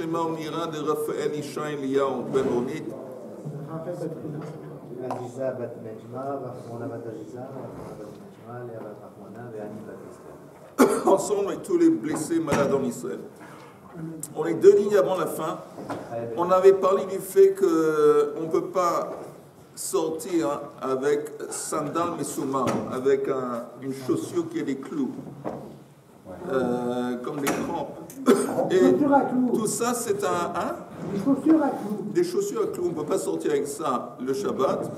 Shema Omira de Raphaël Isha Eliyahu Ben Ronit. Ensemble avec tous les blessés malades en Israël. On est 2 lignes avant la fin. On avait parlé du fait qu'on ne peut pas sortir avec sandal mesumar, avec une chaussure qui a des clous, comme des crampes. Et tout ça, c'est des chaussures à clous. Des chaussures à clous. On ne peut pas sortir avec ça le Shabbat.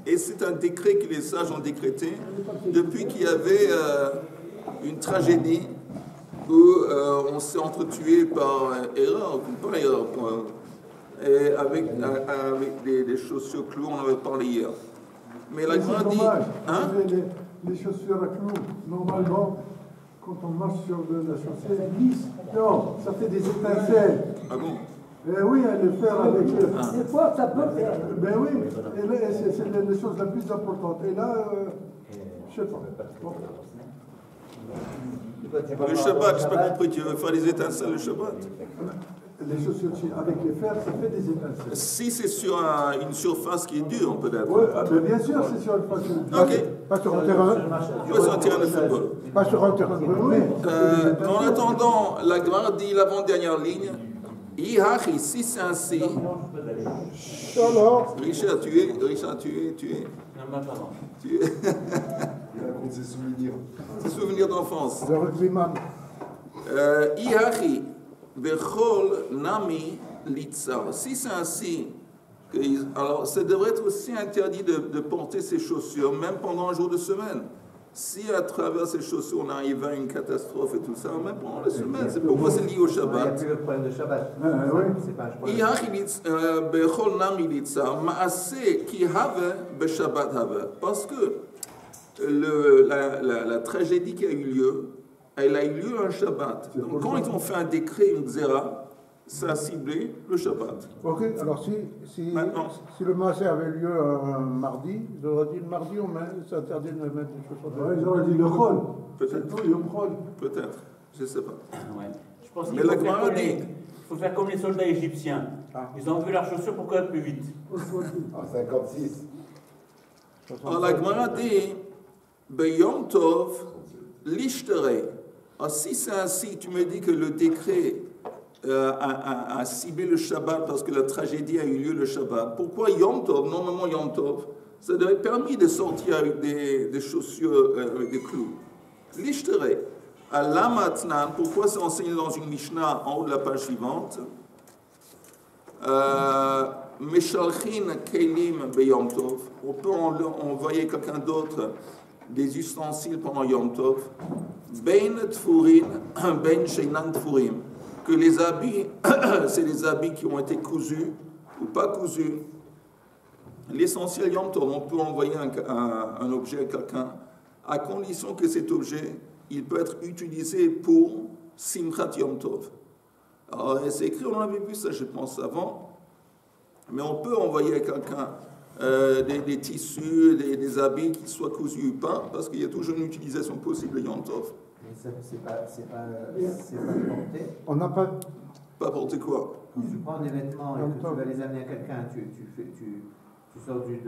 Et c'est un décret que les sages ont décrété depuis qu'il y avait une tragédie où on s'est entretué par erreur, pas erreur, et avec des chaussures clous, on en avait parlé hier. Mais la Gemara dit... Hein? Les chaussures à clous, normalement, quand on marche sur la chaussure, ça glisse. Non, ça fait des étincelles. Ah bon? Oui, le faire avec... Des fois, ça peut faire. Ben oui, et là, c'est la chose la plus importante. Et là, je sais pas. Bon. Le Shabbat, je n'ai pas compris, tu veux faire des étincelles le Shabbat? Les chaussures avec les fers, ça fait des étincelles. Si c'est sur une surface qui est dure, peut-être. Oui, ben bien sûr, c'est sur une surface dure. Ok. Pas sur un terrain. Pas sur un terrain de football. Pas sur un terrain de football. En attendant, la Gemara dit l'avant-dernière ligne. Ihachi, si c'est ainsi. Alors. Richard, tu es. Tu es. Il raconte ses souvenirs. Ses souvenirs d'enfance. Le rugbyman. Ihachi, Bechol Nami Litza. Si c'est ainsi, alors ça devrait être aussi interdit de porter ces chaussures, même pendant un jour de semaine. Si à travers ces chaussures on arrive à une catastrophe et tout ça, même pendant la semaine, c'est pourquoi c'est lié au Shabbat. Il n'y a plus le problème de Shabbat. Oui. C'est pas un problème. Bechol Nami Litza, Maase ki have Beshabbat have. Parce que la tragédie qui a eu lieu, elle a eu lieu un Shabbat. Donc quand ils ont fait un décret, une xéra, ça a ciblé le Shabbat. Ok, alors si le massé avait lieu un mardi, ils auraient dit le mardi, c'est interdit de mettre des chaussures. Ouais, ils auraient dit le chol. Peut-être, je ne sais pas. Ouais. Je pense Mais la Gemara dit... Il faut faire comme les soldats égyptiens. Ils ont vu leurs chaussures pour courir plus vite. En 56. Alors la Gemara dit... Beyom Tov, l'ishtere. Alors si c'est ainsi, tu me dis que le décret a ciblé le Shabbat parce que la tragédie a eu lieu le Shabbat. Pourquoi Yom Tov? Normalement Yom Tov, ça devrait être permis de sortir avec des chaussures avec des clous. L'ishtere. À Lamatnan, pourquoi c'est enseigné dans une Mishnah en haut de la page suivante? Meshalchin Kelim Beyom Tov. On peut envoyer quelqu'un d'autre des ustensiles pendant Yom Tov, ben tfurin, ben sheinan tfurim, que les habits, c'est des habits qui ont été cousus ou pas cousus. L'essentiel Yom Tov, on peut envoyer un objet à quelqu'un à condition que cet objet, il peut être utilisé pour Simchat Yom Tov. Alors c'est écrit, on avait vu ça je pense avant, mais on peut envoyer à quelqu'un des tissus, des habits qui soient cousus ou pas, parce qu'il y a toujours une utilisation possible de Yom Tov. Mais c'est pas porté. On n'a pas... Pas porté quoi? Quand tu prends des vêtements et que tu vas les amener à quelqu'un, tu sors du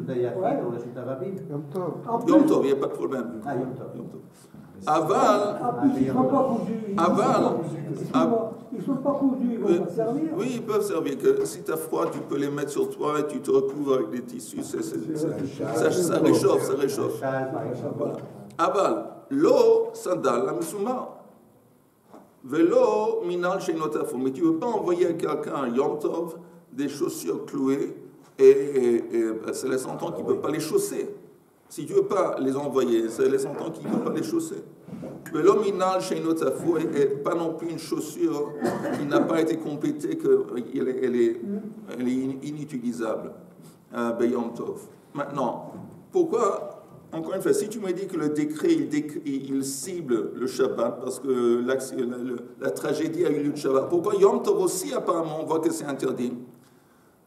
Dayaki, dans la chute arabique. Yom Tov. Yom Tov, il n'y a pas de problème. Ah, Yom Tov. Aval. Ils ne sont pas cousus. Ils ne sont pas cousus, ils vont pas servir. Oui, ils peuvent servir. Que si tu as froid, tu peux les mettre sur toi et tu te recouvres avec des tissus. Ça réchauffe. Voilà. Aval. L'eau, sandal, la misuma. Velo, minal, shenotafo. Mais tu ne peux pas envoyer à quelqu'un Yom Tov des chaussures clouées et ça laisse entendre qu'il ne peut pas les chausser. Si tu ne veux pas les envoyer, ça laisse entendre qu'il ne peut pas les chausser. Velo, minal, shenotafo, et pas non plus une chaussure qui n'a pas été complétée, qu'elle est inutilisable. Yom Tov. Maintenant, pourquoi? Encore une fois, si tu me dis que le décret, il cible le Shabbat, parce que la tragédie a eu lieu de Shabbat, pourquoi Yom Tov aussi, apparemment, on voit que c'est interdit?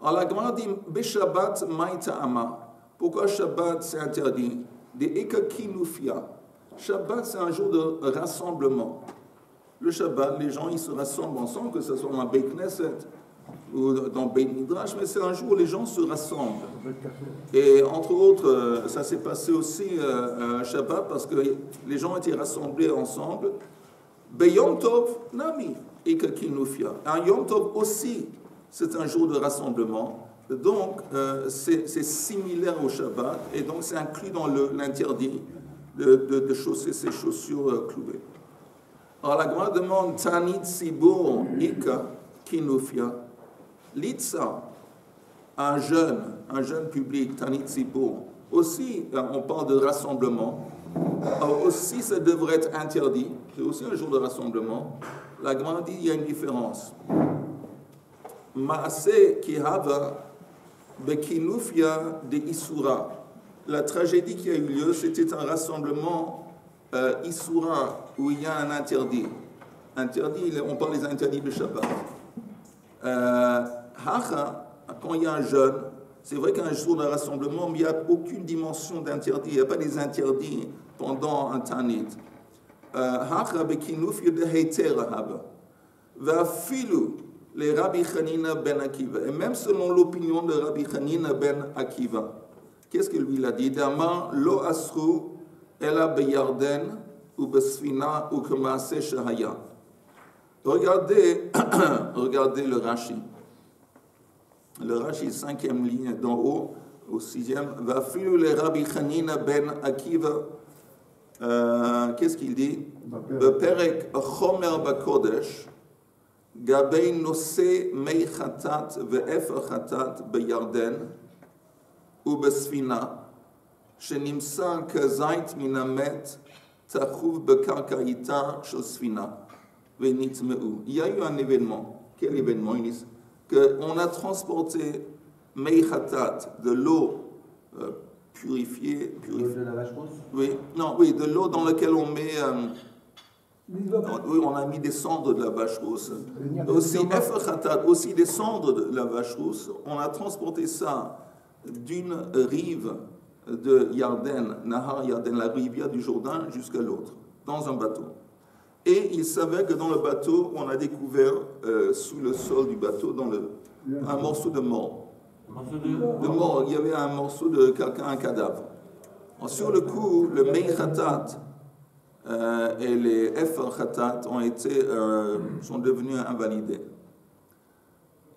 Alors la Gemara dit, Beshabbat maïta ama. Pourquoi Shabbat c'est interdit? Des ekakinufia. Shabbat c'est un jour de rassemblement. le Shabbat, les gens ils se rassemblent ensemble, que ce soit dans Beit Knesset ou dans Beit Midrash, mais c'est un jour où les gens se rassemblent. Et entre autres, ça s'est passé aussi un Shabbat parce que les gens étaient rassemblés ensemble. Beyom Tov, Nami, et Kinufia. Un Yom Tov aussi, c'est un jour de rassemblement. Donc, c'est similaire au Shabbat, et donc c'est inclus dans l'interdit de chausser ses chaussures clouées. Alors la Gemara demande Tanit Sibur Ika Kinufia. Litsa, un jeune public, Tanit Sibur. Aussi, on parle de rassemblement. Alors aussi, ça devrait être interdit. C'est aussi un jour de rassemblement. La Gemara dit il y a une différence. Maase Kihava Bekinufia de Isura. La tragédie qui a eu lieu, c'était un rassemblement Isura, où il y a un interdit. Interdit, on parle des interdits de Shabbat. Hacha, quand il y a un jeûne, c'est vrai qu'un jour de rassemblement, mais il n'y a aucune dimension d'interdit. Il n'y a pas des interdits pendant un Tanit. Hacha bekinufia de Heiter Haba. Vafilu, les Rabbi Hanina ben Akiva. Et même selon l'opinion de Rabbi Hanina ben Akiva, qu'est-ce que lui a dit? Dama lo asru ela beyarden ou besfina ou kemaase shahaya. Regardez le Rashi. Le Rashi, 5e ligne d'en haut, au 6e. Vafilu les Rabbi Hanina ben Akiva. Qu'est-ce qu'il dit? Beperek chomer bakodesh. Gabei nose mei chatat ve'efer chatat beyarden ou besfina shenimsa kazait minamet tachuv bekarkaita shel sfina ve'nitmeu. Il y a eu un événement. Quel événement? Qu'on a transporté mei chatat, de l'eau purifiée. De la vache rousse? Oui, de l'eau dans laquelle on met... oui, on a mis des cendres de la vache rousse. Aussi, aussi des cendres de la vache rousse. On a transporté ça d'une rive de Yarden, Nahar Yarden, la rivière du Jourdain, jusqu'à l'autre, dans un bateau. Et il s'avère que dans le bateau, on a découvert sous le sol du bateau, un morceau de mort. De mort, il y avait un morceau de quelqu'un, un cadavre. Alors, sur le coup, le Mei Khatat et les Efer Khatat sont devenus invalidés.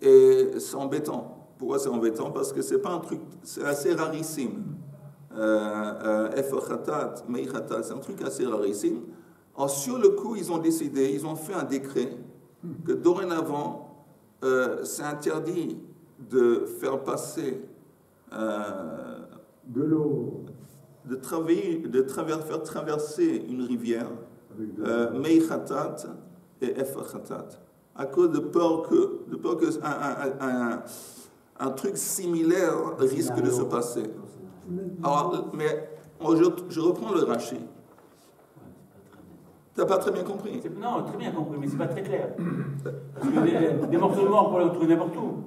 Et c'est embêtant. Pourquoi c'est embêtant? Parce que c'est pas un truc, c'est assez rarissime. Efer Khatat, Mei Khatat, c'est un truc assez rarissime. Alors, sur le coup, ils ont décidé, ils ont fait un décret que dorénavant, c'est interdit de faire passer de l'eau, faire traverser une rivière, Mei Khatat et Efer Khatat, à cause de peur que un truc similaire risque de se passer. Alors, mais je reprends le Rashi. T'as pas très bien compris? Non, très bien compris, mais c'est pas très clair. Parce que des morceaux de mort, on peut les retrouver n'importe où.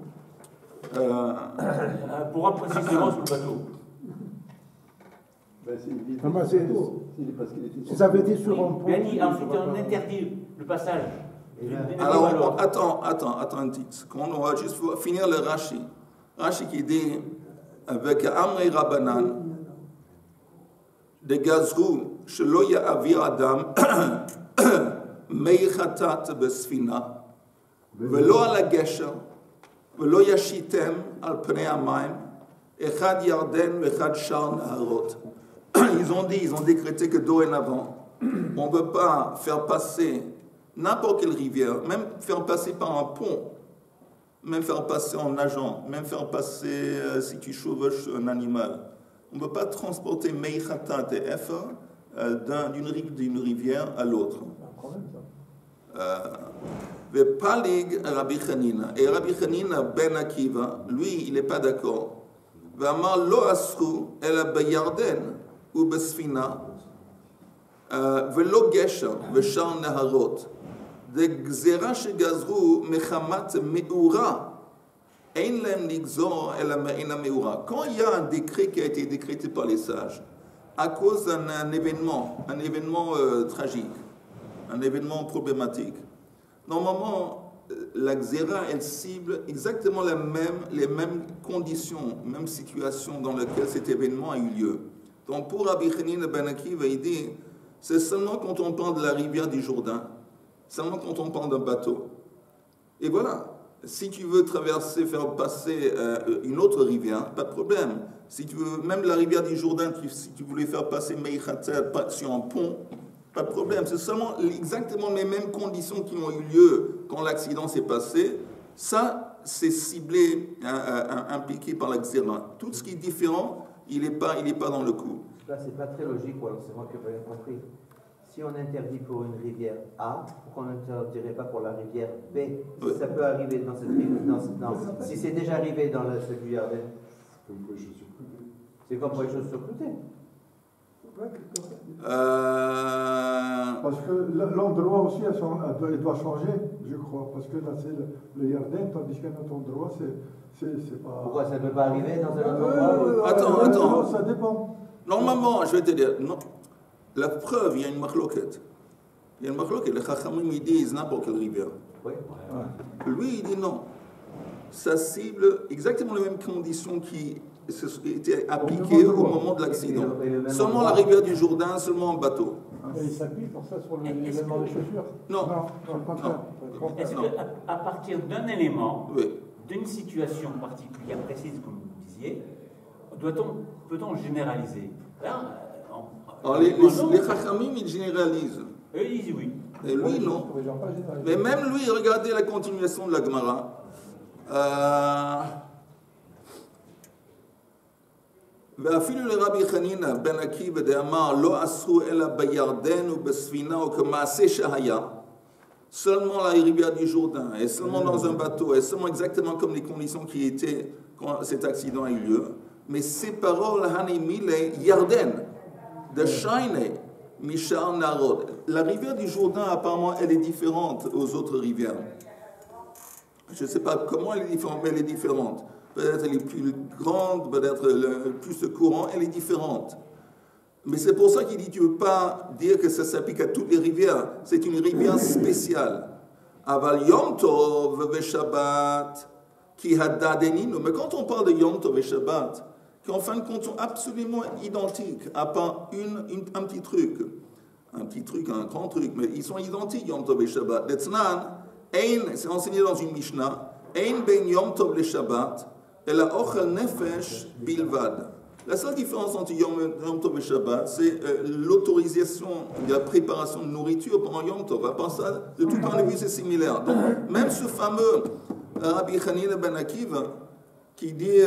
Pour précisément sur le bateau. Si ça veut dire sur un pont. Mais ensuite, on interdit le passage. Alors, attends un petit seconde, on va juste finir le Rashi. Rashi qui dit, avec Amrei Rabbanan, de Gazrou, Shelo Ya'avir Adam, Mei Chatat Besfina, Velo al Gesher, Velo Yashitem al Pnei Hamayim, Echad Yarden, Echad Shar Naharot. Ils ont décrété que dorénavant, on ne peut pas faire passer n'importe quelle rivière, même faire passer par un pont, même faire passer en nageant, même faire passer si tu chevauches un animal. On ne peut pas transporter Mei Chatat et Efer d'une rivière à l'autre. Palig Rabbi Hanina. Et Rabbi Hanina ben Akiva, lui, il n'est pas d'accord. V'amar lo asru ela beyarden ou besfina velo gesher v'shar naharot de gzera shegazru mechamat meura. Quand il y a un décret qui a été décrété par les sages, à cause d'un événement tragique, un événement problématique, normalement, la Xéra, elle cible exactement les mêmes conditions, même situation dans lesquelles cet événement a eu lieu. Donc pour Rabbi Hanina ben Akiva, il dit, c'est seulement quand on parle de la rivière du Jourdain, seulement quand on parle d'un bateau. Et voilà, si tu veux traverser, faire passer une autre rivière, pas de problème. Si tu veux, même la rivière du Jourdain, si tu voulais faire passer Meichater sur un pont, pas de problème. C'est seulement exactement les mêmes conditions qui ont eu lieu quand l'accident s'est passé. Ça, c'est ciblé, impliqué par la Xéra. Tout ce qui est différent, il n'est pas dans le coup. Là, c'est pas très logique, ou alors c'est moi qui n'ai pas bien compris. Si on interdit pour une rivière A, pourquoi on n'interdirait pas pour la rivière B? Oui. Ça peut arriver dans cette rivière. Si c'est déjà arrivé dans celui du Yarden. C'est comme pour les chaussures cloutées. Parce que l'endroit aussi, il doit changer, je crois. Parce que là, c'est le Yarden, tandis qu'un autre endroit, c'est pas... Pourquoi ça ne peut pas arriver dans un autre endroit? Attends. Ça dépend. Normalement, je vais te dire, non. La preuve, il y a une marloquette. Il y a une marloquette. Les Chachamim, ils disent n'importe quelle rivière. Oui. Lui, il dit non. Ça cible exactement les mêmes conditions qui étaient appliquées au moment de l'accident. Seulement la rivière du Jourdain, seulement un bateau. Et il s'appuie pour ça sur l'événement des chaussures. Non. Est-ce qu'à partir d'un élément, Oui. d'une situation particulière, précise, comme vous disiez, peut-on généraliser? Là, Alors, les Chachamim, ils généralisent. eux, ils disent oui. Et lui, non. Mais même lui, regardez la continuation de la Gemara. ואפילו לרבי חנינא בן עקיבא דאמר לא אסרו אלא בירדן ובספינה או כמעשה שהיה, seulement la rivière du Jourdain, et seulement dans un bateau, et seulement exactement comme les conditions qui étaient quand cet accident a eu lieu. Mais ces paroles, Hanimile Yarden, de Shaine, Mishar Narod. La rivière du Jourdain, apparemment, elle est différente aux autres rivières. Je ne sais pas comment elle est différente, mais elle est différente. Peut-être elle est plus grande, peut-être plus courant, elle est différente. Mais c'est pour ça qu'il dit, tu ne peux pas dire que ça s'applique à toutes les rivières. C'est une rivière spéciale. Aval Yom Tov ve Shabbat, ki haddadeninu. Mais quand on parle de Yom Tov et Shabbat, qui en fin de compte sont absolument identiques, à part un petit truc. Un petit truc, un grand truc, mais ils sont identiques, Yom Tov et Shabbat. C'est enseigné dans une Mishnah, Ein ben Yom Tov le Shabbat, et la Ochel Nefesh Bilvad. La seule différence entre Yom Tov et Shabbat, c'est l'autorisation de la préparation de nourriture pendant Yom Tov. À part ça, de tout point de vue, c'est similaire. Donc, même ce fameux Rabbi Hanina ben Akiva, qui dit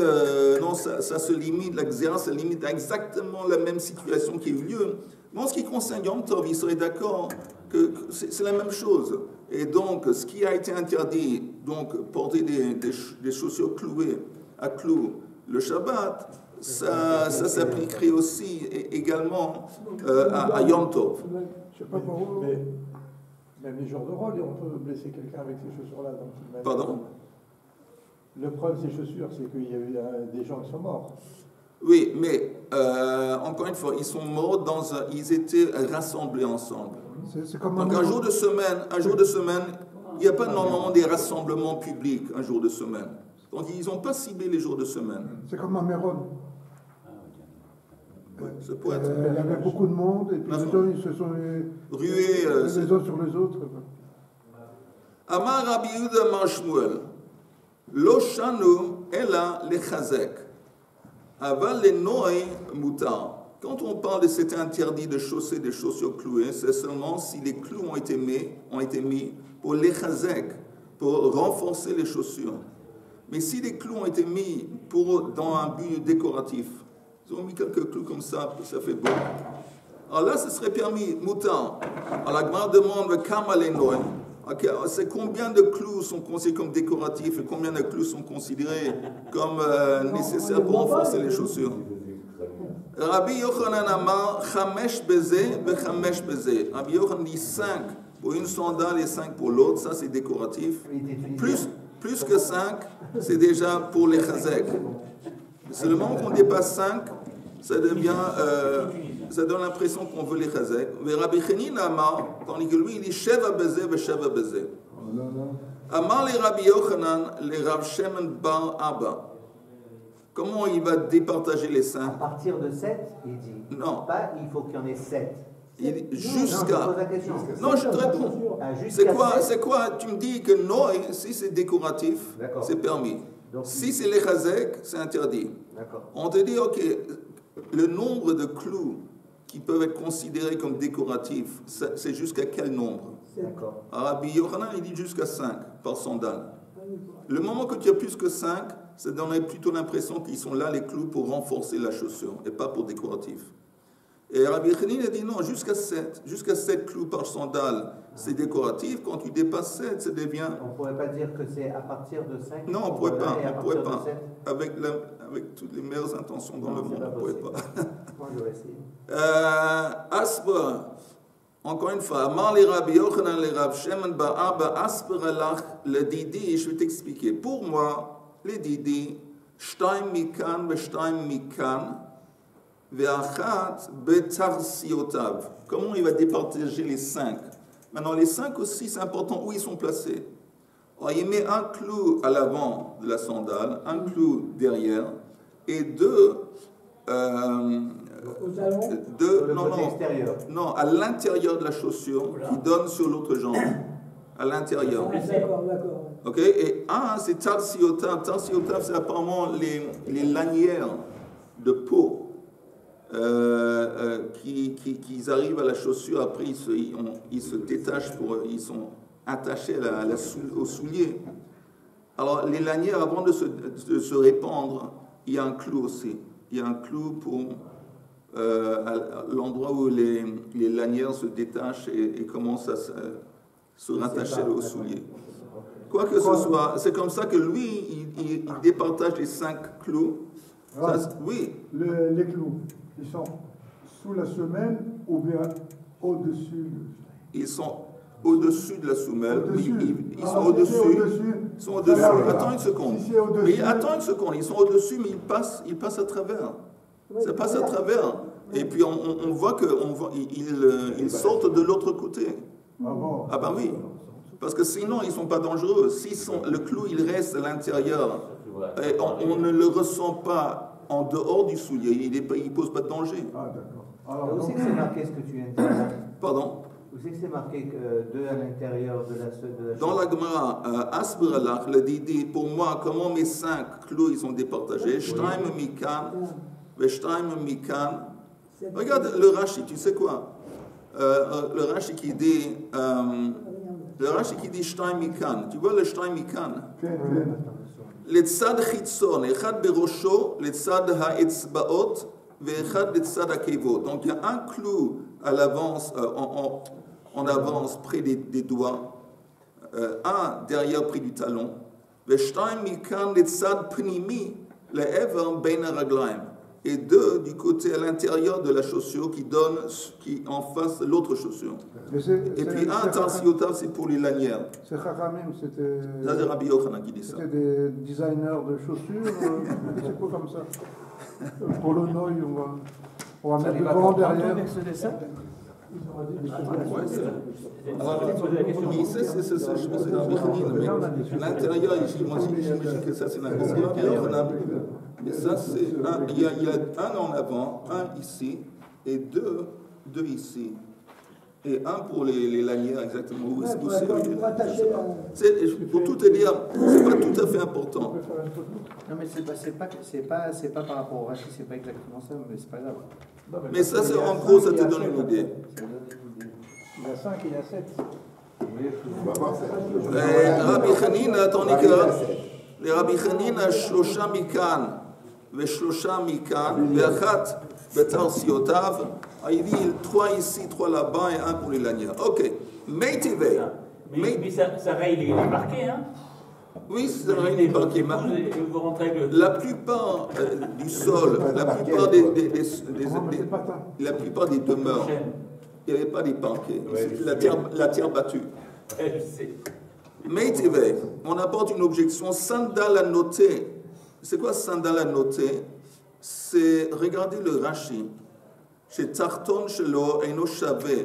non, ça se limite, la Xéra se limite à exactement la même situation qui a eu lieu. Mais en ce qui concerne Yom Tov, il serait d'accord que c'est la même chose. Et donc, ce qui a été interdit, donc porter des chaussures clouées à clous le Shabbat, ça s'appliquerait aussi également à Yom Tov. Je ne sais pas pour vous, mais même les jours de rôle, on peut blesser quelqu'un avec ces chaussures-là. Pardon? Le problème de ces chaussures, c'est qu'il y a eu des gens qui sont morts. Oui, mais encore une fois, ils sont morts ils étaient rassemblés ensemble. Donc un jour de semaine, il n'y a pas normalement des rassemblements publics un jour de semaine. Donc ils n'ont pas ciblé les jours de semaine. C'est comme à Méron. Ça peut être. Il y avait beaucoup de monde et puis les gens ils se sont rués les uns sur les autres. Amar Rabbi Yehuda Amar Shmuel, Lo shanu ela lechazek, aval le noé mutar. Quand on parle de cet interdit de chausser des chaussures clouées, c'est seulement si les clous ont été mis pour lechazek, pour renforcer les chaussures. Mais si les clous ont été mis dans un but décoratif, ils ont mis quelques clous comme ça fait beau. Alors là, ce serait permis, mutar. Alors la Gemara demande, Kama le noé. Okay, c'est combien de clous sont considérés comme décoratifs et combien de clous sont considérés comme nécessaires pour renforcer les chaussures. Rabbi Yochanan Amar, Chamesh Bezé, Bechamesh Bezé. Rabbi Yochanan dit 5 pour une sandale et 5 pour l'autre, ça c'est décoratif. Plus que 5, c'est déjà pour les chazek. Seulement qu'on dépasse 5, ça devient ça donne l'impression qu'on veut les chazek. Mais Rabbi Chanina Amar, tandis que lui, il dit Sheva Bezeh ve Sheva Bezeh. Amar les Rabbi Yochanan, les Rav Shemen Bar Abba. Comment il va départager les À 5? partir de 7, il dit. Non. Pas il faut qu'il y en ait 7. Il dit Non, je jusqu'à. pose la question. Non, je te réponds. Ah, jusqu'à C'est 7. quoi? Tu me dis que Noé, si c'est décoratif, D'accord. c'est permis. Donc, Si c'est les chazek, c'est interdit. D'accord. On te dit, ok, le nombre de clous qui peuvent être considérés comme décoratifs, c'est jusqu'à quel nombre? D'accord. Rabbi Yochanan, il dit jusqu'à 5 par sandale. Le moment que tu as plus que 5, ça donnerait plutôt l'impression qu'ils sont là, les clous, pour renforcer la chaussure et pas pour décoratif. Et Rabbi Chanina dit non, jusqu'à 7. Jusqu'à 7 clous par sandale, c'est décoratif. Quand tu dépasses 7, ça devient... On ne pourrait pas dire que c'est à partir de 5. Non, on ne pourrait pas. Et à On pourrait partir pas. de 7. Avec toutes les meilleures intentions dans Non, le c'est monde, pas on ne pourrait possible. pas. Moi, je vais essayer. Asper, encore une fois, Amar les Rabbi Yochanan, les Rav Shemen Ba'aba, Asper alach, le didi, je vais t'expliquer. Pour moi, les didi, Shtaim mikan, ve Shtaim mikan, ve Achat betarsiotav. Comment il va départager les 5? Maintenant, les 5 aussi, c'est important où ils sont placés. Alors, il met un clou à l'avant de la sandale, un clou derrière, et deux Au talon. de, Le non, côté non, extérieur. non, à l'intérieur de la chaussure qui donne sur l'autre jambe. À l'intérieur. Ah, d'accord, d'accord. Ok? Et un, c'est tarsiotav. Tarsiotav, c'est apparemment les lanières de peau qui arrivent à la chaussure. Après, ils se détachent, ils sont attachés aux souliers. Alors, les lanières, avant de se répandre, il y a un clou aussi. Il y a un clou pour à l'endroit où les lanières se détachent et commencent à se rattacher aux souliers. Quoi que ce soit, c'est comme ça que lui, il départage les 5 clous. Ah, Ça, oui, les clous, ils sont sous la semelle ou bien au-dessus? ils sont au-dessus de la semelle. Au-dessus. Ils Ah, sont si au-dessus. c'est au-dessus, Ils sont au-dessus. ça va. Attends une seconde. Si c'est au-dessus- Mais attends une seconde. Ils sont au-dessus, mais ils passent à travers. Ça passe à travers. Et puis on voit qu'ils sortent de l'autre côté. Ah bon? Ah ben oui. Parce que sinon, ils ne sont pas dangereux. Le clou, il reste à l'intérieur. Et on ne le ressent pas en dehors du soulier. Il ne pose pas de danger. Ah d'accord. Où Alors, c'est donc, que c'est marqué ce que tu viens de dire? Pardon. Où c'est que c'est marqué que 2 à l'intérieur de la Dans la Gemara, Asberalach, le dit, pour moi, comment mes 5 clous ils sont départagés? Shtaim mikan, veshtaim mikan. Regarde le Rashi, tu sais quoi? Le Rashi qui dit, Shtaim mikan. Tu vois le Shtaim mikan? לצד חיצון, אחד בראשו, לצד האצבעות ואחד לצד הקיבות. Donc il y a un clou à l'avance, en avance près des doigts, un derrière près du talon, ושתיים מכאן לצד פנימי לעבר בין הרגליים, et 2 du côté à l'intérieur de la chaussure qui en face de l'autre chaussure. Et puis un tarsiotav, c'est pour les lanières. C'est Chachamim, c'était. Ça, c'est Rabbi Yochanan qui dit ça. C'était des designers de chaussures, c'est quoi comme ça? Pour le Noy, on va mettre le vent derrière. Avec ce dessin. Ouais, mais c'est Rabbi Chanina, mais l'intérieur, j'imagine que ça c'est n'importe qui est raisonnable. Mais ça c'est il y a un en avant, un ici, et deux ici. Et un pour les lanières exactement où c'est. Pour tout te dire, c'est pas tout à fait important. Non, mais c'est pas par rapport au Rashi, c'est pas exactement ça, mais c'est pas grave. Mais ça, c'est en gros, ça te donne une idée. Il y a 5, il y a 7. On va voir ça. Rabbi Chanina, tandis que les Rabbi Chanina, שלושה מכאן ושלושה מכאן, ואחת בתרסיותיו, il dit 3 ici, 3 là-bas et 1 pour les lanières. Ok. Meitivé. Mais ça règle, il est marqué, hein? Oui, ça règle est marqué. Vous rentrez avec le... La plupart du sol, la plupart des demeures, il n'y avait pas des parquets. C'était la terre battue. Je sais. Meitivé, on apporte une objection. Sandal à noter. C'est quoi sandal à noter? C'est, regardez le Rashi. שתחתון שלו אינו שווה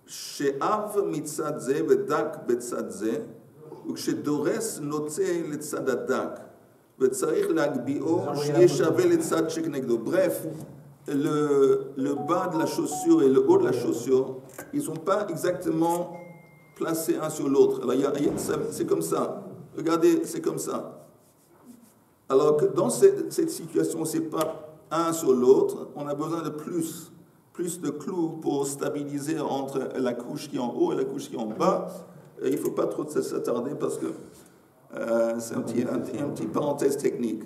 שאב מצד זה ודק בצד זה, וכשדורס נוטה לצד הדק, וצריך להגביאו שיהיה שווה לצד שכנגדו. Bref, le bas de la chaussure et le haut de la chaussure, ils ne sont pas exactement placés un sur l'autre. Alors, c'est comme ça. Regardez, c'est comme ça. Alors que dans cette situation, ce n'est pas un sur l'autre, on a besoin de plus de clous pour stabiliser entre la couche qui est en haut et la couche qui est en bas. Et il ne faut pas trop s'attarder parce que c'est un petit parenthèse technique.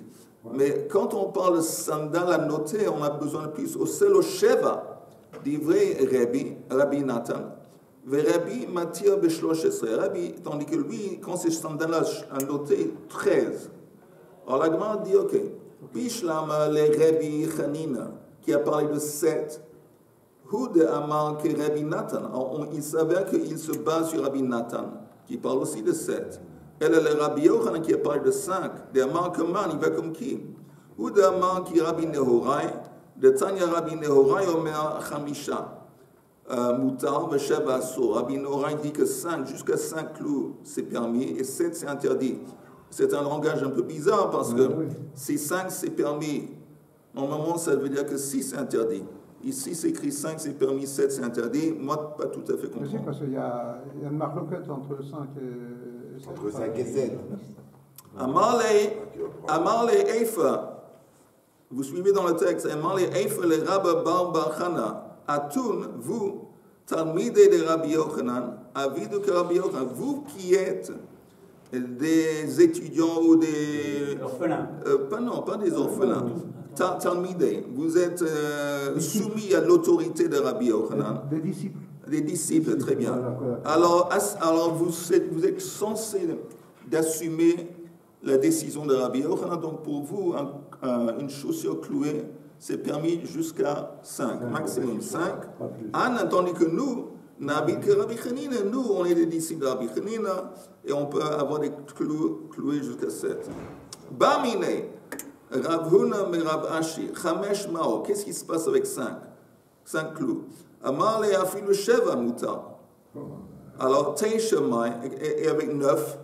Mais quand on parle de sandales à noter, on a besoin de plus. Au selo sheva, d'ivrei Rabbi Nathan, Rabbi Matir b'shlosh esrei. Rabbi, tandis que lui, quand c'est sandales à noter, 13. Alors la Gemara dit, ok, Bishlam le Rabbi Hanina, qui a parlé de 7, Hud Amar que Rabbi Nathan. Alors, il s'avère qu'il se base sur Rabbi Nathan, qui parle aussi de 7. Elle est le Rabbi Yochanan qui a parlé de 5. De Amar Kaman, il va comme qui? Hud Amar qui Rabbi Nehorai, de Tanya Rabbi Nehorai Omer Chamisha. Moutar, Vesheva Asur. Rabbi Nehorai dit que 5, jusqu'à 5 clous, c'est permis, et 7, c'est interdit. C'est un langage un peu bizarre parce que si 5 c'est permis, normalement ça veut dire que 6 c'est interdit. Ici c'est écrit 5 c'est permis, 7 c'est interdit. Moi, pas tout à fait compris. Parce qu'il y a une marloquette entre 5 et 7. Entre 5 et 7. Amarle Eifa, vous suivez dans le texte, Amarle Eifa le Rabba Bar Bar Chana, Atun, vous, Talmidei de Rabbi Yochanan, avidu que Rabbi Yochanan, vous qui êtes des étudiants ou des... Orphelins. Pas des orphelins. Talmidei, vous êtes soumis à l'autorité de Rabbi Yochanan. Des disciples. Des disciples, très bien. Alors vous êtes censés d'assumer la décision de Rabbi Yochanan. Donc pour vous, une chaussure clouée, c'est permis jusqu'à 5, maximum 5. Tandis que nous, nous, on est des disciples de Rabbi Hanina et on peut avoir des clous cloués jusqu'à 7. Bamine, Rav Huna mais Rav Ashi, Chamesh Mao, qu'est-ce qui se passe avec 5 clous? Amar le afilu Sheva Muta. Alors, Teishemai, et avec 9,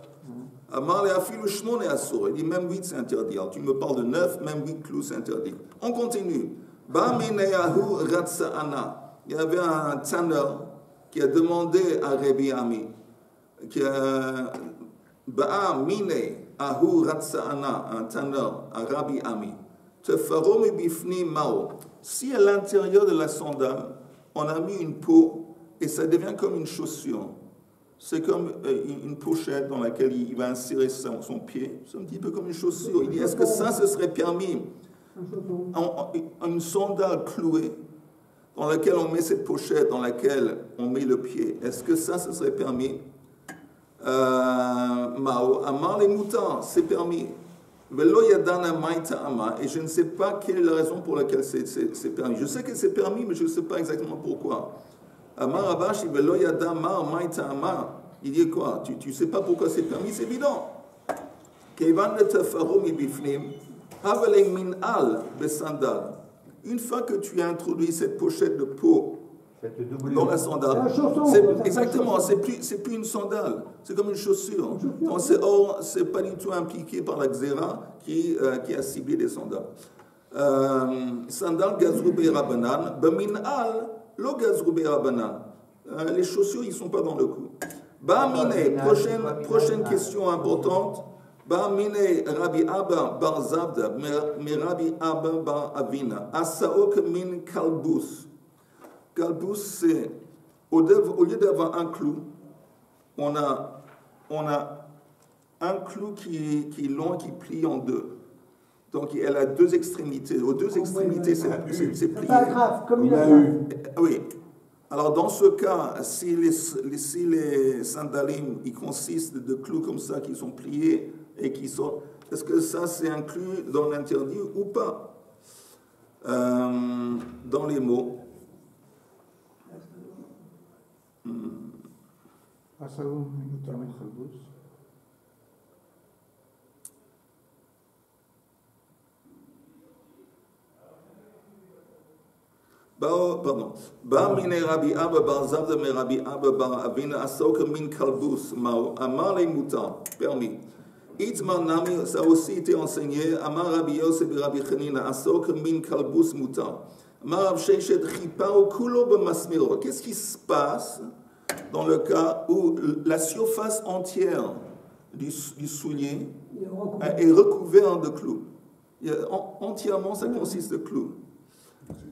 Amar le afilu Shmone Asur, il dit même 8 c'est interdit. Alors, tu me parles de 9, même 8 clous c'est interdit. On continue. Bamine Yahu Ratsa'ana. Il y avait un tanner qui a demandé à Rabbi Ami, qui a Ba'amine Ahu Ratsa'ana, un tanner, à Rabbi Ami, Tefarom bifni Mao. Si à l'intérieur de la sandale, on a mis une peau et ça devient comme une chaussure, c'est comme une pochette dans laquelle il va insérer son pied, c'est un petit peu comme une chaussure. Il dit, est-ce que ça, ce serait permis? Une sandale clouée, dans laquelle on met cette pochette, dans laquelle on met le pied, est-ce que ça, ce serait permis? Mao, Amar les moutons, c'est permis. Velo yadana maïta ama, et je ne sais pas quelle est la raison pour laquelle c'est permis. Je sais que c'est permis, mais je ne sais pas exactement pourquoi. Amar Abashi, velo yadama maïta ama, il dit quoi? Tu ne sais pas pourquoi c'est permis? C'est évident. Kevan de tefarom ibifnim, haveleng min al besandal. Une fois que tu as introduit cette pochette de peau dans la sandale, exactement, c'est plus une sandale, c'est comme une chaussure. Donc c'est pas du tout impliqué par la xéra qui a ciblé des sandales. Sandal gazroubé rabanan, beminal lo gazroubé rabanan. Les chaussures ils sont pas dans le cou. Bamine, prochaine question importante. Bamine Rabbi Abba bar Zabda, mais Rabbi Abba bar Avina. Asaok min kalbus. Kalbus, c'est au lieu d'avoir un clou, on a un clou qui est long, qui plie en deux. Donc elle a deux extrémités. Aux deux extrémités, c'est plié. C'est pas grave, comme il a eu. Oui. Alors dans ce cas, si les sandalim, ils consistent de clous comme ça qui sont pliés et qui sont, est-ce que ça c'est inclus dans l'interdit ou pas? Dans les mots. pardon. Ba mine Rabbi Abba bar Zavda me Rabbi Abba bar Avina asok min kalbus mao amar le mutar permis. Itmar nami, ça a aussi été enseigné. Amar Rabbi Yosef et Rabbi Chanina asok min kalbus mutar. Amar Rav Sheishet chipao kulo b'masmiro. Qu'est-ce qui se passe dans le cas où la surface entière du soulier est recouverte de clous? Entièrement, ça consiste de clous.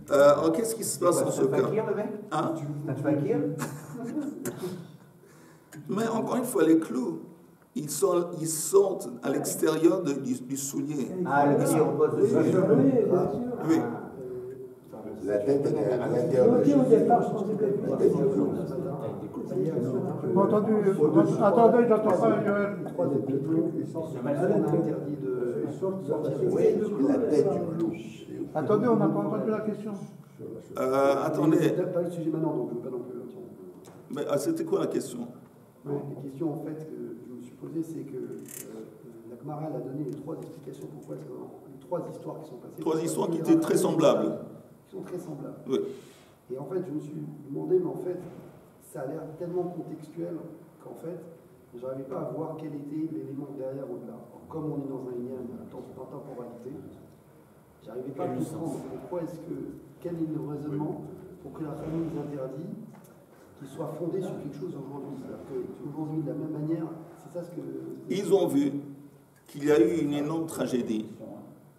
Alors, qu'est-ce qui se passe dans ce cas? Hein? Mais encore une fois, les clous, ils sortent à l'extérieur du soulier. Ah, le pied, on pose dessus. Oui. La tête est à l'intérieur de Attendez, j'entends pas. la tête du clou. Attendez, on n'a pas entendu la question. Attendez. Pas le sujet maintenant, donc je ne veux pas non plus. Mais c'était quoi la question? La question en fait que je me suis posée, c'est que la Gemara a donné les 3 explications pourquoi les 3 histoires qui sont passées. 3 histoires qui étaient très semblables. Qui sont très semblables. Oui. Et en fait, je me suis demandé, mais en fait, ça a l'air tellement contextuel qu'en fait, je n'arrivais pas à voir quel était l'élément derrière au-delà. Comme on est dans un lien d'intemporalité, je n'arrivais pas à comprendre pourquoi quel est le raisonnement pour que la famille nous interdit qu'il soit fondé sur quelque chose aujourd'hui. C'est-à-dire qu'aujourd'hui, de la même manière, c'est ça ce que... Ils ont vu qu'il y a eu une énorme tragédie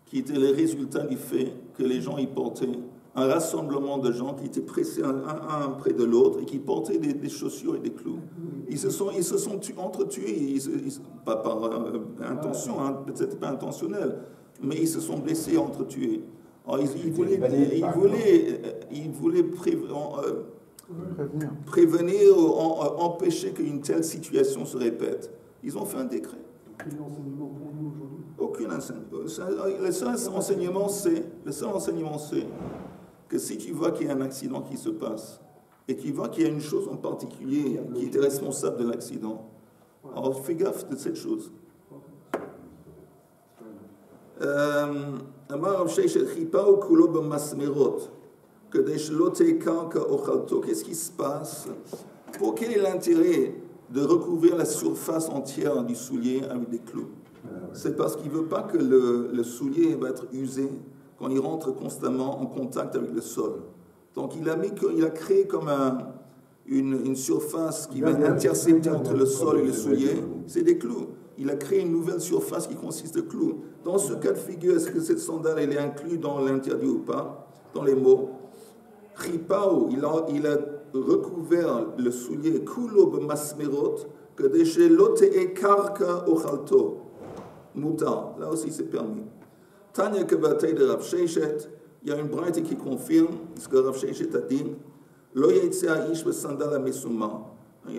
qui était le résultat du fait que les gens y portaient un rassemblement de gens qui étaient pressés un près de l'autre et qui portaient des chaussures et des clous. Ils se sont entretués, pas par intention, hein, peut-être pas intentionnel, mais ils se sont blessés, entretués. Alors, ils voulaient prévenir ou empêcher qu'une telle situation se répète. Ils ont fait un décret. Quel enseignement pour nous aujourd'hui? Aucun enseignement. Le seul enseignement, c'est que si tu vois qu'il y a un accident qui se passe et tu vois qu'il y a une chose en particulier qui était responsable de l'accident, alors fais gaffe de cette chose. Qu'est-ce qui se passe? Quel est l'intérêt de recouvrir la surface entière du soulier avec des clous? C'est parce qu'il ne veut pas que le soulier va être usé quand il rentre constamment en contact avec le sol. Donc il a créé comme une surface qui va intercepter entre le sol et le soulier. C'est des clous. Il a créé une nouvelle surface qui consiste de clous. Dans ce cas de figure, est-ce que cette sandale elle est inclue dans l'interdit ou pas? Dans les mots. Chipao, il a recouvert le soulier kulo b'masmerot kadeshe lote e karka ochalto mutar. Là aussi c'est permis. Tanya kebatei de Rav Sheishet, il y a une braïte qui confirme ce que Rav Sheishet a dit. Lo yitzea ish b'sandala mesuma.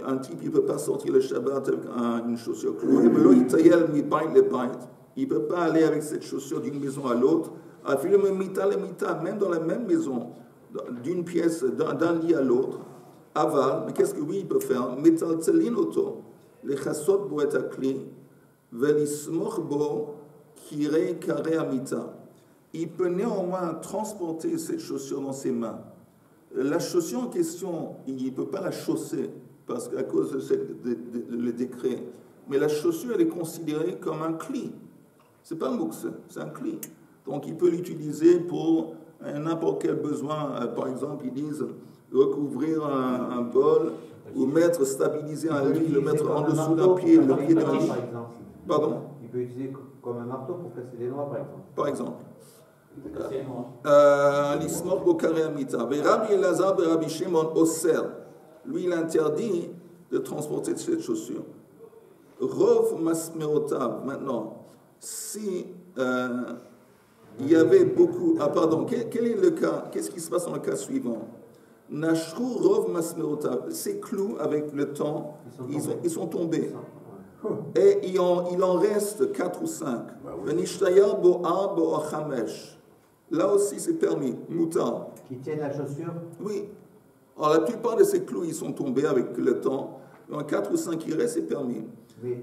Un type il peut pas sortir le Shabbat avec une chaussure clouée. Lo yitayel mi bait le bait. Il peut pas aller avec cette chaussure d'une maison à l'autre. Même dans la même maison, d'une pièce, d'un lit à l'autre, aval, mais qu'est-ce que oui il peut faire? Metaltelin auto, les chassot bo et akli, velismoch bo kire kare amita. Il peut néanmoins transporter cette chaussure dans ses mains. La chaussure en question, il ne peut pas la chausser parce qu'à cause de le décret. Mais la chaussure, elle est considérée comme un cli. C'est pas un mouxe, c'est un cli. Donc il peut l'utiliser pour n'importe quel besoin. Par exemple, ils disent recouvrir un bol ou stabiliser un lit, le mettre en dessous d'un pied, le pied d'un lit. Pardon? Il peut utiliser comme un marteau pour casser les noix, par exemple. Par exemple. L'ismor bokare amita. Rabbi Elazar et Rabbi Shimon Oser, lui il interdit de transporter cette chaussure. Rov masmerotav, maintenant, si il y avait beaucoup... Ah pardon, quel est le cas? Qu'est-ce qui se passe dans le cas suivant? Nashru rov masmerotav, ces clous avec le temps, ils sont tombés. Et il en reste 4 ou 5. Venishtayar bo ar bo achamesh. Là aussi c'est permis, mutar. Qui tiennent la chaussure? Oui. Alors la plupart de ces clous, ils sont tombés avec le temps. Dans 4 ou 5 qui restent, c'est permis.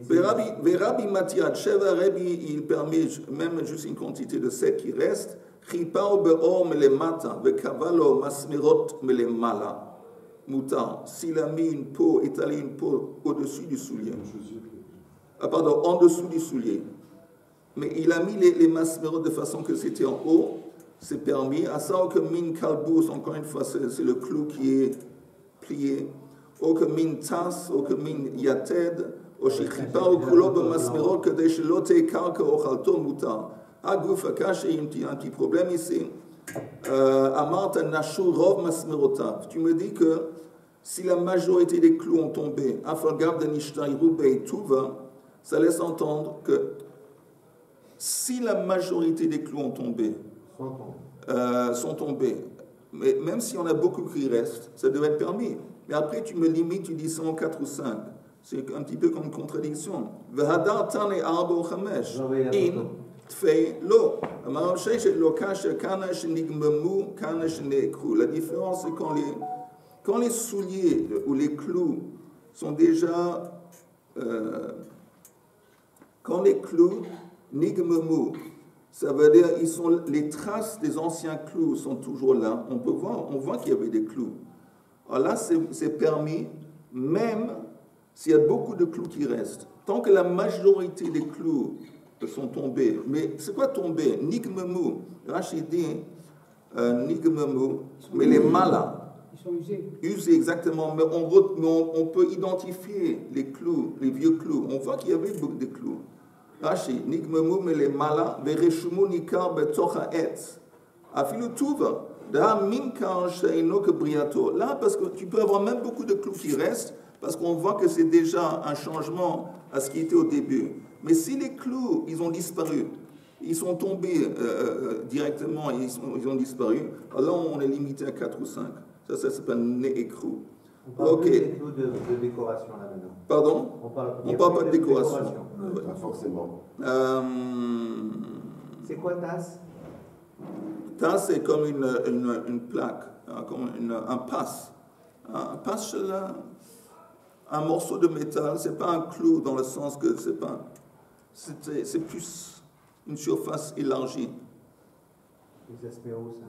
Rabbi Matiad, Sheva Rabbi, il permet même juste une quantité de 7 qui restent. Chipa be'or melemata, vekavalo masmerot melemala. Moutar, s'il a mis une peau, étalé une peau au-dessus du soulier. Pardon, en dessous du soulier. Mais il a mis les masmerot de façon que c'était en haut, c'est permis. À ça, que min kalbous, encore une fois, c'est le clou qui est plié. Ou que min tas, ou que min yated, ou chichipa, ou kulo bemasmerot, que des chelote karka ochalto moutar. Agouf akash, il y a un petit problème ici. Amart nashu rov masmerotav. Tu me dis que si la majorité des clous ont tombé, afalgav de nishtai rubei tuva, ça laisse entendre que si la majorité des clous ont tombé, sont tombés, mais même si on a beaucoup qui restent, ça devrait être permis. Mais après, tu me limites, tu dis 100, 4 ou 5. C'est un petit peu comme une contradiction. Vehadar tane arba ou chamesh. In tfei lo. La différence, c'est quand les souliers ou les clous sont déjà... quand les clous nigmemu, ça veut dire les traces des anciens clous sont toujours là. On voit qu'il y avait des clous. Alors là, c'est permis, même s'il y a beaucoup de clous qui restent. Tant que la majorité des clous sont tombés. Mais c'est quoi tomber? Nigmemu. Rachid dit nigmemu, mais les malas. Ils sont usés. Usés, exactement. Mais on peut identifier les clous, les vieux clous. On voit qu'il y avait beaucoup de clous. Rachid, nigmemu, mais les malas, vereshumu nikar betocha etz. Afilu tuva. Là, parce que tu peux avoir même beaucoup de clous qui restent, parce qu'on voit que c'est déjà un changement à ce qui était au début. Mais si les clous, ils ont disparu, ils sont tombés directement, ils ont disparu, alors on est limité à 4 ou 5. Ça s'appelle né-écrou. On parle plus des clous de décoration là maintenant. Pardon? On parle pas de décoration. Pas forcément. C'est quoi TAS? TAS, c'est comme une plaque, comme un passe. Un passe, un morceau de métal, c'est pas un clou dans le sens que c'est pas... C'est plus une surface élargie. Et ça se met où, ça?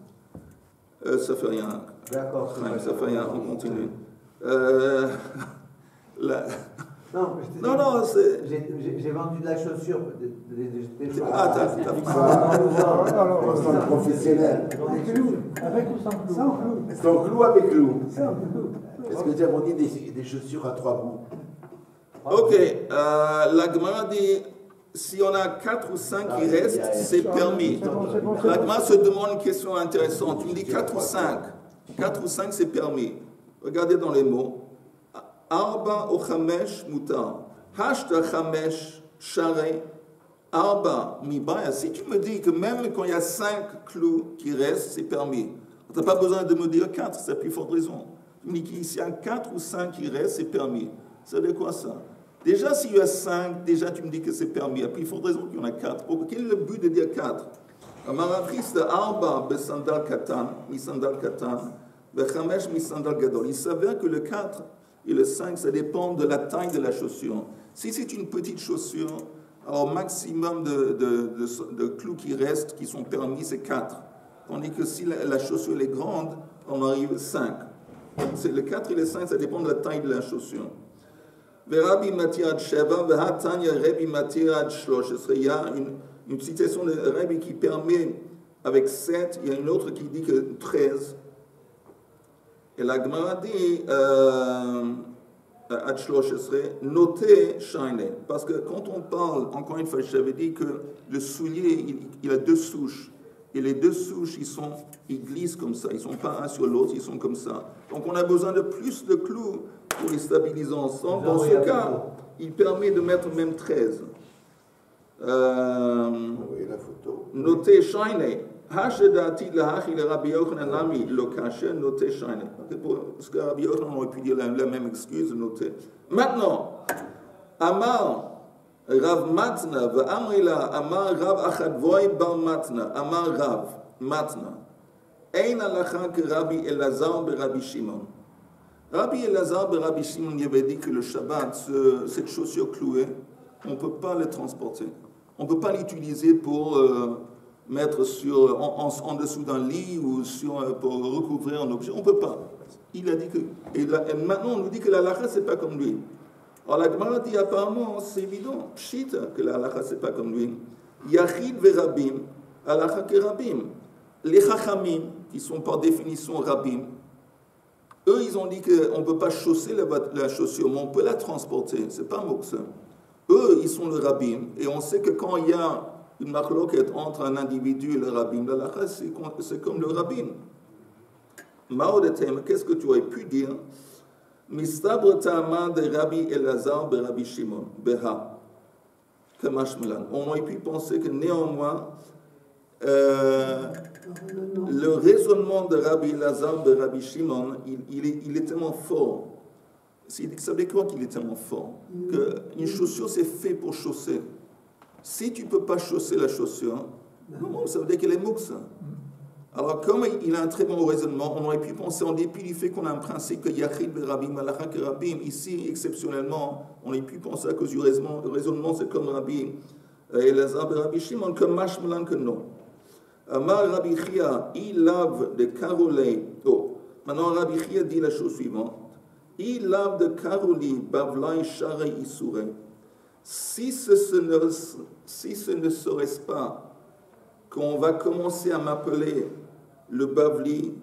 Ça fait rien. D'accord. Ça fait rien, on continue. Non, j'ai vendu de la chaussure. Des chaussures. Ah, t'as un professionnel. Avec ou sans clou? Sans clou. Sans clou avec clou. Sans clou. Est-ce que tu as vendu des chaussures à 3 bouts? Ok, la Gemara dit, si on a 4 ou 5 qui restent, c'est permis. La Gemara se demande une question intéressante. Tu me dis 4 ou 5. 4 ou 5, c'est permis. Regardez dans les mots. Arba ou chamesh mutar. Hashta chamesh share. Arba mibaya. Si tu me dis que même quand il y a 5 clous qui restent, c'est permis. Tu n'as pas besoin de me dire 4, c'est la plus forte raison. Tu me dis qu'il y a 4 ou 5 qui restent, c'est permis. Ça veut dire quoi ça? Déjà, s'il y a 5, déjà tu me dis que c'est permis. Et puis il faut raison qu'il y en a 4. Quel est le but de dire 4? Marachiste Arba besandal katan, misandal katan, bechamesh misandal gadol. Il s'avère que le 4 et le 5, ça dépend de la taille de la chaussure. Si c'est une petite chaussure, alors maximum de clous qui restent, qui sont permis, c'est 4. Tandis que si la chaussure est grande, on arrive à 5. C'est le 4 et le 5, ça dépend de la taille de la chaussure. Rabbi Matirad Sheva, Vehatanya Rabbi Matirad Shlosh. Il y a une citation de Rabbi qui permet avec 7, il y a une autre qui dit que 13. Et la Gemara dit Ad Shlosh serait noté shine. Parce que quand on parle, encore une fois, j'avais dit que le soulier, il a 2 souches. Et les 2 souches, ils glissent comme ça. Ils ne sont pas un sur l'autre, ils sont comme ça. Donc on a besoin de plus de clous pour les stabiliser ensemble. Dans ce cas, il permet de mettre même 13. Oui, la photo. Noté shine. Hashedati lahachi le Rabbi Yochanan nami lo kasher noté shine. Parce que Rabbi Yochanan aurait pu dire la même excuse, noté. Maintenant, Amar Rav Matna, Amrila, Amar Rav Achadvoy Bar Matna, Amar Rav Matna. Ein alacha que Rabbi Elazar be Rabbi Shimon. Rabbi Elazar be Rabbi Shimon y avait dit que le Shabbat, cette chaussure clouée, on ne peut pas la transporter. On ne peut pas l'utiliser pour mettre en dessous d'un lit ou pour recouvrir un objet. On ne peut pas. Il a dit que... Et maintenant, on nous dit que la halakha, ce n'est pas comme lui. Alors la Gemara dit apparemment, c'est évident, pshit, que la halakha, ce n'est pas comme lui. Yachid verabim, halakha kerabim. Les chachamim, qui sont par définition rabim, eux, ils ont dit qu'on ne peut pas chausser la chaussure, mais on peut la transporter. Ce n'est pas moksa. Eux, ils sont le rabbin, et on sait que quand il y a une marloquette entre un individu et le rabbin, l'halakha, c'est comme le rabbin. Maodetem, qu'est-ce que tu aurais pu dire? Mistabre ta'ama de Rabbi Elazar be Rabbi Shimon, beha, kamashmelan. On aurait pu penser que néanmoins, le raisonnement de Rabbi Elazar de Rabbi Shimon, il est tellement fort. Ça veut dire quoi qu'il est tellement fort? Qu'une chaussure, c'est fait pour chausser. Si tu ne peux pas chausser la chaussure, non, ça veut dire qu'elle est mouxa. Alors, comme il a un très bon raisonnement, on aurait pu penser, en dépit du fait qu'on a un principe que Yachid Rabim, Halakha Kerabim, ici, exceptionnellement, on aurait pu penser à cause du raisonnement, c'est comme Rabbi Elazar et Rabbi Shimon, que Mashmalan que non. Amar Rabbi Chia, il lave de carolé. Oh, maintenant Rabbi Chia dit la chose suivante. Il lave de caroli, bavlai, share, isure. Si ce ne serait pas qu'on va commencer à m'appeler le bavli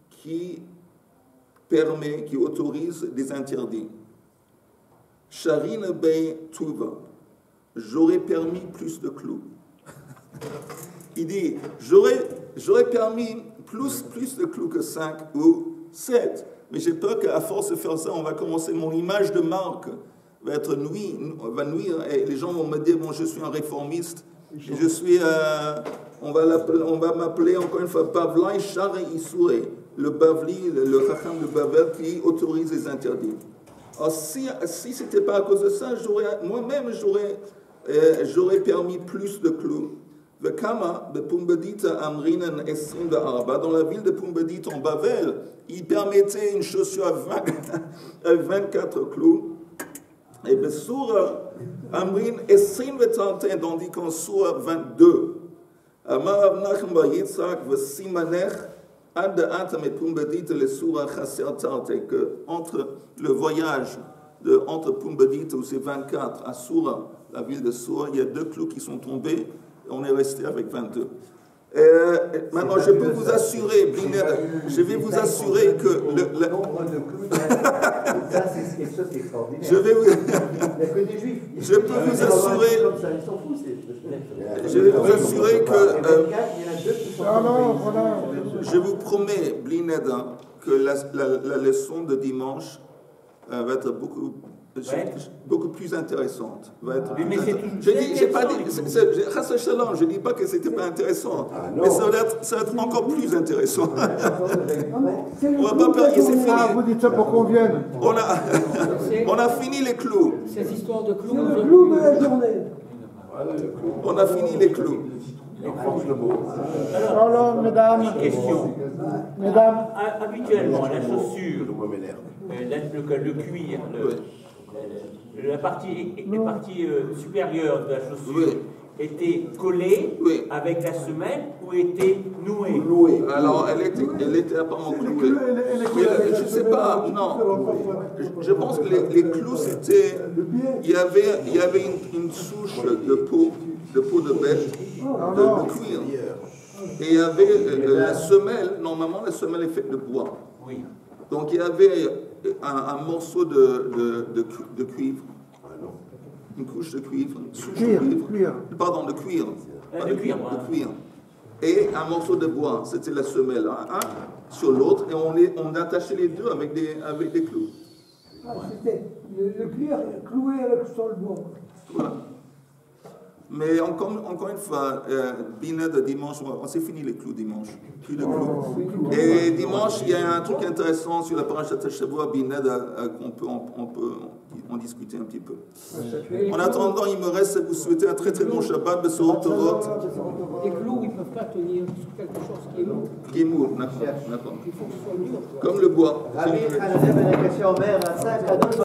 qui permet, qui autorise des interdits. Sharin Bey Tuva, j'aurais permis plus de clous. Il dit, j'aurais permis plus de clous que 5 ou 7. Mais j'ai peur qu'à force de faire ça, on va commencer, mon image de marque va nuire, et les gens vont me dire, bon, je suis un réformiste, je suis, on va m'appeler encore une fois Bavlai Share Isure, le Bavli, le Chacham de Babel qui autorise les interdits. Alors si ce n'était pas à cause de ça, moi-même j'aurais permis plus de clous. Vekama, de Pumbedita Amrinan Esrim de Arba, dans la ville de Pumbedit en Bavel, il permettait une chaussure à 24 clous. Et Besura Amrin Esrim Vetantin, tandis qu'en Soura 22, Amar Nachem Bayitzak, Vesimanech, Ad Atam et Pumbedit, le Soura Chasser Tarte, que entre le voyage entre Pumbedit, où c'est 24, à Soura, la ville de Soura, il y a 2 clous qui sont tombés. On est resté avec 22. Maintenant, je peux vous assurer, je vais vous assurer que ça, c'est quelque chose d'extraordinaire. Je vais vous... Il n'y a que des juifs. Je peux vous assurer... Comme ça, ils s'en foutent. Je vais vous assurer que... Voilà. Je vous promets, Blineda, que la leçon de dimanche va être beaucoup plus intéressante. J'ai pas dit, je dis pas que c'était pas intéressant, mais ça va être encore plus intéressant. On va pas perdre, c'est fini. Vous dites ça pour qu'on vienne. On a fini les clous. Ces histoires de clous. C'est le clou de la journée. On a fini les clous. Alors, mesdames. Question. Mesdames. Habituellement, la chaussure, le cuir, la partie supérieure de la chaussure était collée avec la semelle ou était nouée? Alors, elle était apparemment clouée. Mais je ne sais pas, non. Je pense que les clous, c'était... Il y avait une souche de peau de bête, de cuir. Et il y avait la semelle, normalement la semelle est faite de bois. Oui. Donc il y avait un morceau de cuivre. Une couche de cuivre, une souche de cuivre. Pardon, de cuir. De cuir. Et un morceau de bois, c'était la semelle, un sur l'autre, et on attachait les deux avec des clous. Ah, c'était le cuir cloué avec sur le bois. Voilà. Mais encore une fois, Bina de dimanche, on s'est fini les clous dimanche. Plus de clous. Et dimanche, il y a un truc intéressant sur la parashat Shavua, Bina, qu'on peut en discuter un petit peu. En attendant, il me reste à vous souhaiter un très très bon Shabbat, Besorot Torot. Les clous, ils ne peuvent pas tenir sur quelque chose qui est lourd. Qui est mou, d'accord. Il faut que ce soit dur. Comme le bois. Rabbi,